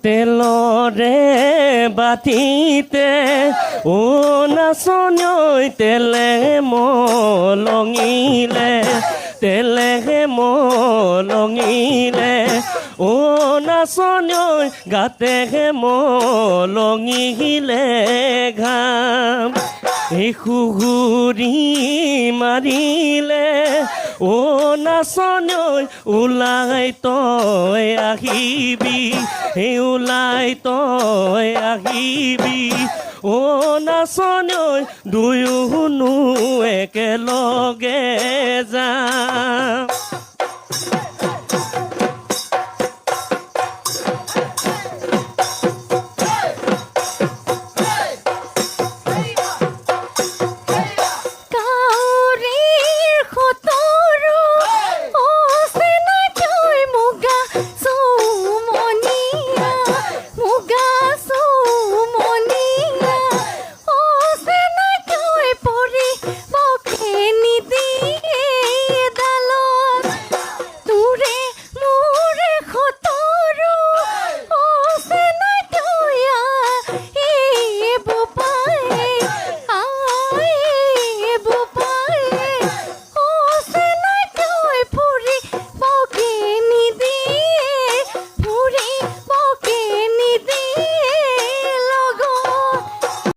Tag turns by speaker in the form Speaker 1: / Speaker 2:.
Speaker 1: তেলৰে বাতিতে ও নাচনী তেলে মলঙিলে তেলে মলঙিলে ও নাচনী গাতে মলঙিলে ঘাম সুগুৰি মাৰিলে ও নাচনী ওলাই তই আহিবি ওলাই তই আহিবি ও নাচনী দুয়োনো একেলগে যা